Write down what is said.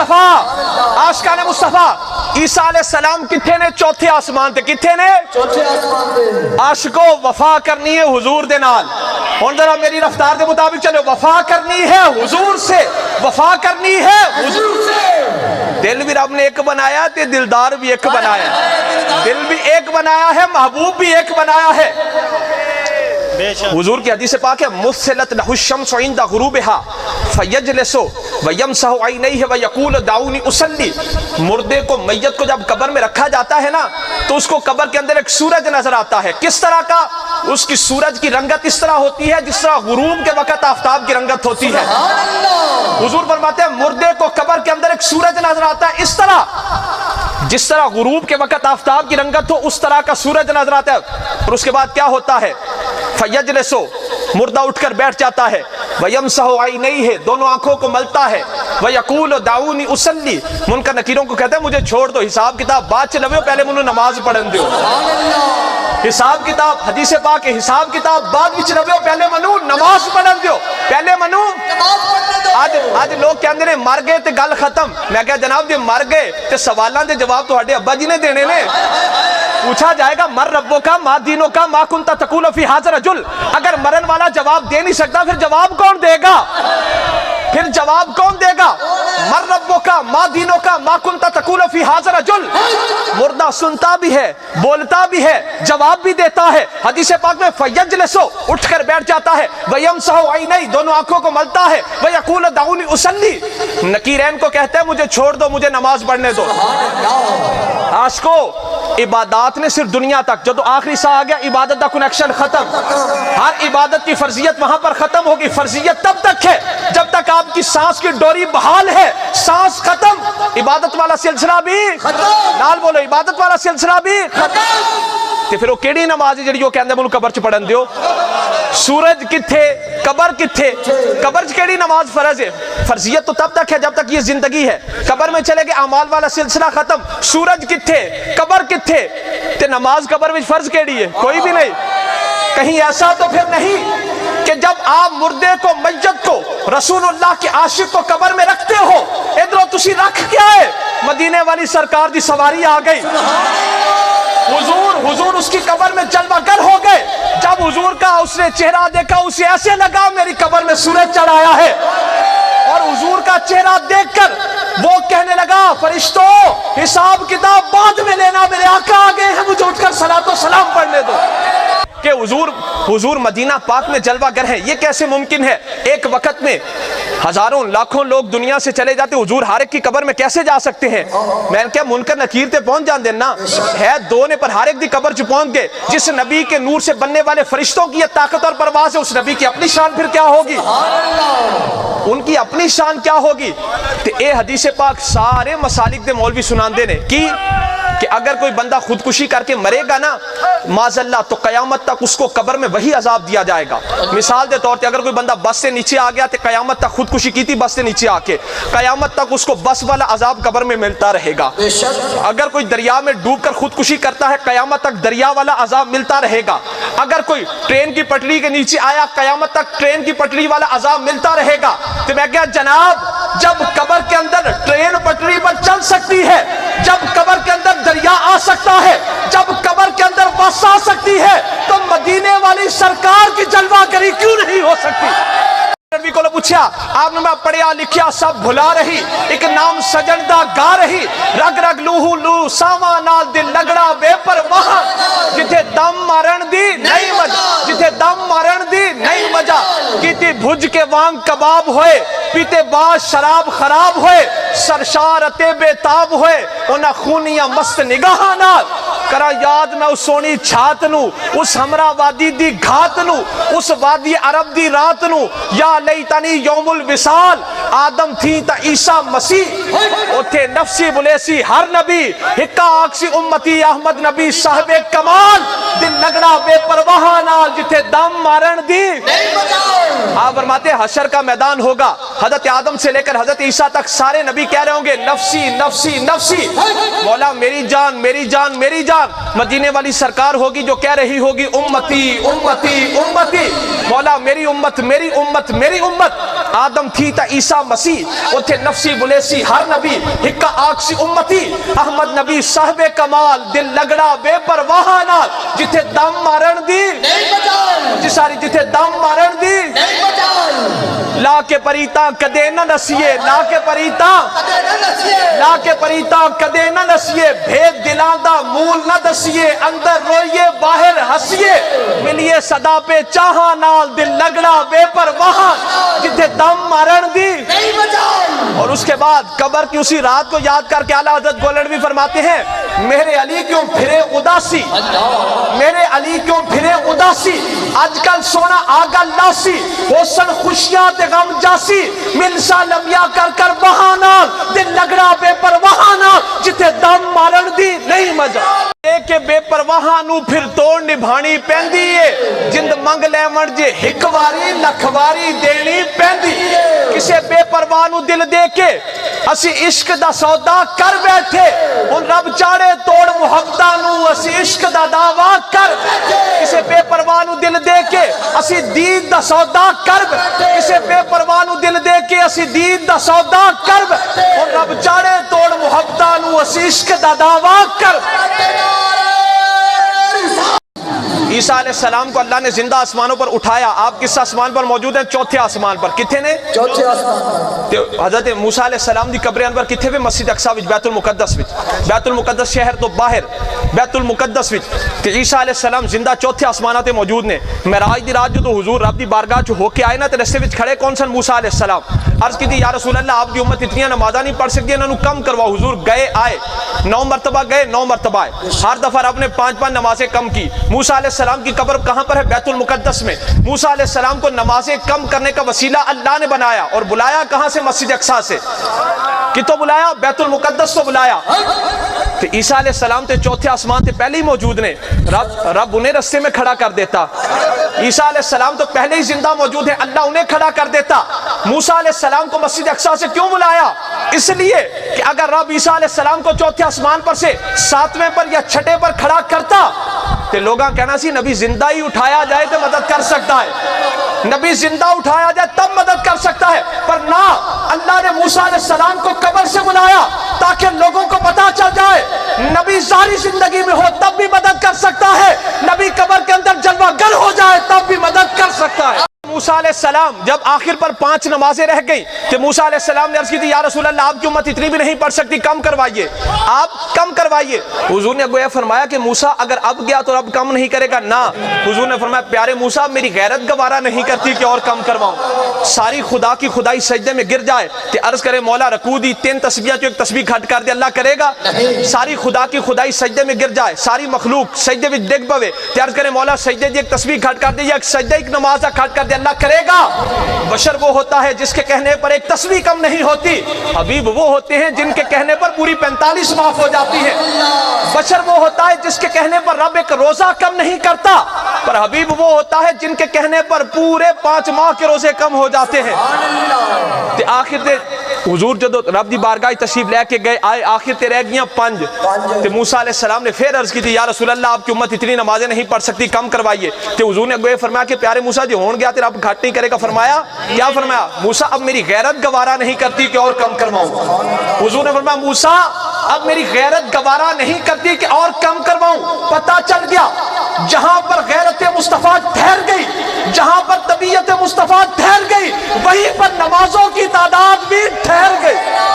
مصطفیٰ عاشقان مصطفیٰ عیسیٰ علیہ السلام کتھے نے چوتھے آسمان تے کتھے نے چوتھے آسمان پہ عاشقو وفا کرنی ہے حضور دے نال ہن ذرا میری رفتار دے مطابق چلو وفا کرنی ہے حضور سے وفا کرنی ہے حضور سے دل بھی رب نے ایک بنایا تے دلدار بھی ایک بنایا دل بھی ایک بنایا ہے محبوب بھی ایک بنایا ہے حضور کی حدیث پاک ہے مثلت لہ الشمس عند غروبها فیجلس ویمسح عینیہ ویقول دعونی اصلی مردے کو میت کو جب قبر میں رکھا جاتا ہے نا تو اس کو قبر کے اندر ایک سورج نظر آتا ہے کس طرح کا اس کی سورج کی رنگت اس طرح ہوتی ہے جس طرح غروب کے وقت آفتاب کی رنگت ہوتی ہے حضور فرماتے ہیں مردے کو قبر کے اندر ایک سورج نظر آتا ہے اس طرح جس طرح غروب کے وقت آفتاب کی رنگت ہو اس طرح کا سورج نظر آتا ہے اور اس کے بعد کیا ہوتا ہے فیجلسو مردہ اٹھ کر بیٹھ جاتا ہے وَيَمْسَحُ عَيْنَيْهِ دونوں آنکھوں کو ملتا ہے وَيَقُولُ دَعُونِي أُصَلِّ منکر نکیروں کو کہتا ہے مجھے چھوڑ دو حساب کتاب بعد چلوے پہلے منو نماز پڑھن دیو حساب کتاب حدیث پاک حساب کتاب بعد بھی چلوے پہلے منو نماز پڑھن دیو پہلے منو آج لوگ کہندے نے مر گئے تے گل ختم میں کہا جناب جی مر گئے تے سوالاں دے جواب تو ہڈے ابا جی نے دینے نے پوچھا جائے گا مر ربو کا ما دینوں کا ما کنتا تقول فی ھذا الرجل اگر مرن والا جواب دے نہیں سکتا پھر جواب کون دے گا پھر جواب کون دے گا مر ربو کا ما دینوں کا ما کنتا تقول فی ھذا الرجل مردہ سنتا بھی ہے بولتا بھی ہے جواب بھی دیتا ہے حدیث پاک میں فیجلسو اٹھ کر بیٹھ جاتا ہے ویمسح عینیہ دونوں آنکھوں کو ملتا ہے ویقول دعونی اصلی نکیرین کو کہتا ہے مجھے چھوڑ دو مجھے نماز پڑھنے دو عاشقو عبادات نے صرف دنیا تک جب آخری سا آ گیا عبادت کا کنیکشن ختم ہر عبادت کی فرضیت وہاں پر ختم ہوگی فرضیت تب تک ہے جب تک آپ کی سانس کی ڈوری بحال ہے سانس ختم عبادت والا سلسلہ بھی نال بولو عبادت والا سلسلہ بھی تے پھر وہ کیڑی نماز ہے جڑی وہ کہندے مینوں قبر چ پڑھن دیو سورج کتھے قبر کتھے قبر چ کیڑی نماز فرض ہے فرضیت تو تب تک ہے جب تک یہ زندگی ہے قبر میں چلے گئے اعمال والا سلسلہ ختم سورج کتھے قبر کتھے تے نماز قبر میں فرض کیڑی ہے کوئی بھی نہیں کہیں ایسا تو پھر نہیں کہ جب آپ مردے کو میت کو رسول اللہ کے عاشق کو قبر میں رکھتے ہو ادھر تسی رکھ کیا ہے مدینے والی سرکار دی سواری آ گئی حضور اس کی قبر میں جلوہ گر ہو گئے جب حضور کا اس نے چہرہ دیکھا اسے ایسے لگا میری قبر میں سورج چڑھ آیا ہے اور حضور کا چہرہ دیکھ کر وہ کہنے لگا فرشتوں حساب کتاب بعد میں لینا میرے آقا آ گئے ہیں مجھے اٹھ کر صلاۃ و سلام پڑھنے دو کہ حضور مدینہ پاک میں جلوہ گر ہے یہ کیسے ممکن ہے ایک وقت میں ہزاروں لاکھوں لوگ دنیا سے چلے جاتے حضور ہر ایک کی قبر میں کیسے جا سکتے ہیں میں نے کیا منکر نکیر تے پہنچ جان دینا ہے دو نے پر ہر ایک دی قبر چ پہنچ گئے جس نبی کے نور سے بننے والے فرشتوں کی یہ طاقت اور پرواز ہے اس نبی کی اپنی شان پھر کیا ہوگی ان کی اپنی شان کیا ہوگی تے اے حدیث پاک سارے مسالک دے مولوی سناندے نے کہ اگر کوئی بندہ خودکشی کر کے مرے گا نا معاذ اللہ تو قیامت تک اس کو قبر میں وہی عذاب دیا جائے گا مثال دے طور پہ اگر کوئی بندہ بس سے نیچے آ گیا تو قیامت تک خودکشی کی تھی بس سے نیچے آ کے قیامت تک اس کو بس والا عذاب قبر میں ملتا رہے گا اگر کوئی دریا میں ڈوب کر خودکشی کرتا ہے قیامت تک دریا والا عذاب ملتا رہے گا اگر کوئی ٹرین کی پٹری کے نیچے آیا قیامت تک ٹرین کی پٹری والا عذاب ملتا رہے گا تو میں کہا جناب جب قبر کے اندر ٹرین پٹری پر چل سکتی ہے جب قبر کے اندر دریا آ سکتا ہے جب قبر کے اندر بس آ سکتی ہے تو مدینے والی سرکار کی جلوہ گری کیوں نہیں ہو سکتی نبی کو پوچھا آپ نے میں پڑھیا لکھیا سب بھلا رہی ایک نام سجندہ گا رہی رگ رگ لوہو لو ساواں نال دل لگڑا بے پرواہ جتھے دم مارن دی نہیں مجا جتھے دم مارن دی نہیں مجا کیتی بھج کے وانگ کباب ہوئے پیتے باز شراب خراب ہوئے سرشارتے بے تاب ہوئے انہا خونیاں مست نگاہ نال کرا یاد میں اس سونی چھات نو اس ہمراہ وادی دی گھات نو اس وادی عرب دی رات نو یا لیتنی یوم الوصال آدم تھی تا عیسیٰ مسیح اتھے نفسی بلیسی ہر نبی ہکا آکسی امتی احمد نبی صاحب کمال دل لگڑا بے پرواہ نال جتھے دم مارن دی آپ فرماتے حشر کا میدان ہوگا حضرت آدم سے لے کر حضرت عیسیٰ تک سارے نبی کہہ رہے ہوں گے نفسی نفسی نفسی مولا میری جان میری جان میری جان مدینے والی سرکار ہوگی جو کہہ رہی ہوگی امتی امتی امتی مولا میری امت میری امت میری امت آدم تھی تا عیسیٰ مسیح اتھے نفسی بلیسی ہر نبی ہکا آکسی امتی احمد نبی صاحب کمال دل لگڑا بے پرواہ نال جتھے دم مارن دی جی ساری جتھے دم مارن دی لا کے پریتا کدے نہ نسیے لا کے پریتا کدے نہ نسیے بھید دلان دا مول نہ دسیے اندر روئیے باہر ہسیے ملیے صدا پہ چاہاں نال دل لگڑا بے پرواہ جتھے دم مارن دی اور اس کے بعد قبر کی اسی رات کو یاد کر کے اعلیٰ حضرت گولڑوی فرماتے ہیں میرے علی کیوں پھرے اداسی میرے علی کیوں پھرے اداسی آج کل سونا آگا لاسی حسن خوشیاں تے غم جاسی ملسا لمیا کر کر بہانا دل لگڑا بے پرواہانا جتے دم مارن دی نہیں مجا کہ بے پرواہانو پھر توڑ نبھانی پیندیے جند منگ لے مرجے ہکواری لکھواری دینی پیندی کسے بے پرواہانو دل دے کے اسی عشق دا سودا کر بیٹھے ان رب چاڑے توڑ محبتانو اسی عشق دا دعویٰ کر کسے بے پرواہانو دل دے کے اسی دید دا سودا کر کسے بے پرواہانو دل دے کے اسی دید دا سودا کر ان رب چاڑے توڑ محبتانو اسی عشق دا دعویٰ کر عیسیٰ علیہ السلام کو اللہ نے زندہ آسمانوں پر اٹھایا آپ کس آسمان پر موجود ہیں چوتھے آسمان پر کتھے نے چوتھے آسمان حضرت موسیٰ علیہ السلام دی قبر انور کتھے وے مسجد اقصی وچ بیت المقدس وچ بیت المقدس شہر تو باہر بیت المقدس وچ کہ عیسیٰ علیہ السلام زندہ چوتھے آسمانوں تے موجود نے معراج دی رات جو تو حضور رب دی بارگاہ چ ہو کے آئے نا تے رستے وچ کھڑے کون سن موسیٰ علیہ السلام عرض کی تھی یا رسول اللہ آپ دی امت اتنی نمازاں نہیں پڑھ سکتی انہوں کم کروا حضور گئے آئے 9 مرتبہ گئے 9 مرتبہ آئے ہر دفعہ رب نے 5 نمازیں کم کی موسیٰ علیہ السلام کی قبر کہاں پر ہے بیت المقدس میں موسیٰ علیہ السلام کو نمازیں کم کرنے کا وسیلہ اللہ نے بنایا اور بلایا کہاں سے مسجد اقصی سے کتوں بلایا بیت المقدس تو بلایا تو عیسیٰ علیہ السلام تے چوتھے آسمان تے پہلے ہی موجود نے رب انہیں رستے میں کھڑا کر دیتا عیسیٰ علیہ السلام تو پہلے ہی زندہ موجود ہیں اللہ انہیں کھڑا کر دیتا موسیٰ علیہ السلام کو مسجد اقصی سے کیوں بلایا اس لیے کہ اگر رب عیسیٰ علیہ السلام کو چوتھے آسمان پر سے 7ویں پر یا 6ٹھے پر کھڑا کرتا تو لوگاں کہنا سی نبی زندہ ہی اٹھایا جائے تو مدد کر سکتا ہے نبی زندہ اٹھایا جائے تب مدد کر سکتا ہے پر نہ اللہ نے موسیٰ علیہ السلام کو قبر سے بلایا تاکہ لوگوں کو پتا چل جائے نبی ظاہری زندگی میں ہو تب بھی مدد کر سکتا ہے نبی قبر کے اندر جلوہ گر ہو جائے تب بھی مدد کر سکتا ہے موسیٰ علیہ السلام جب آخر پر 5 نمازیں رہ گئیں تو موسیٰ علیہ السلام نے عرض کی تھی یا رسول اللہ آپ کی امت اتنی بھی نہیں پڑھ سکتی کم کروائیے آپ کم کروائیے حضور نے گویا فرمایا کہ موسیٰ اگر اب گیا تو رب کم نہیں کرے گا نہ حضور نے فرمایا پیارے موسیٰ میری غیرت گوارا نہیں کرتی کہ اور کم کرواؤں ساری خدا کی خدائی سجدے میں گر جائے کہ عرض کرے مولا رکوع دی 3 تسبیحیں تو ایک تسبیح گھٹ کر دے اللہ کرے گا ساری خدا کی خدائی سجدے میں گر جائے ساری مخلوق سجدے میں ڈگ پوے تو عرض کرے مولا سجدے دی ایک تسبیح گھٹ کر دے یا ایک سجدہ ایک نماز گھٹ کر دے اللہ کرے گا بشر وہ ہوتا ہے جس کے کہنے پر ایک تسبیح کم نہیں ہوتی حبیب وہ ہوتے ہیں جن کے کہنے پر پوری 45 معاف ہو جاتی ہے بشر وہ ہوتا ہے جس کے کہنے پر رب ایک روزہ کم نہیں کرتا پر حبیب وہ ہوتا ہے جن کے کہنے پر پورے 5 ماہ کے روزے کم ہو جاتے ہیں تے آخر تے حضور جدو رب دی بارگاہ تشریف لے کے گئے آئے آخر تے رہ گیاں 5 تے موسیٰ علیہ السلام نے پھر عرض کی تھی یا رسول اللہ آپ کی امت اتنی نمازیں نہیں پڑھ سکتی کم کروائیے تے حضور نے گوئے فرمایا کہ پیارے موسیٰ جی ہون گیا تے رب گھٹ نہیں کرے گا فرمایا کیا فرمایا موسیٰ اب میری غیرت گوارا نہیں کرتی کہ اور کم کرواؤں حضور نے فرمایا موسیٰ اب میری غیرت گوارا نہیں کرتی کہ اور کم کرواؤں پتہ چل گیا جہاں پر غیرت مصطفیٰ ٹھہر گئی جہاں پر طبیعت مصطفیٰ ٹھہر گئی وہیں پر نمازوں کی تعداد بھی ٹھہر گئی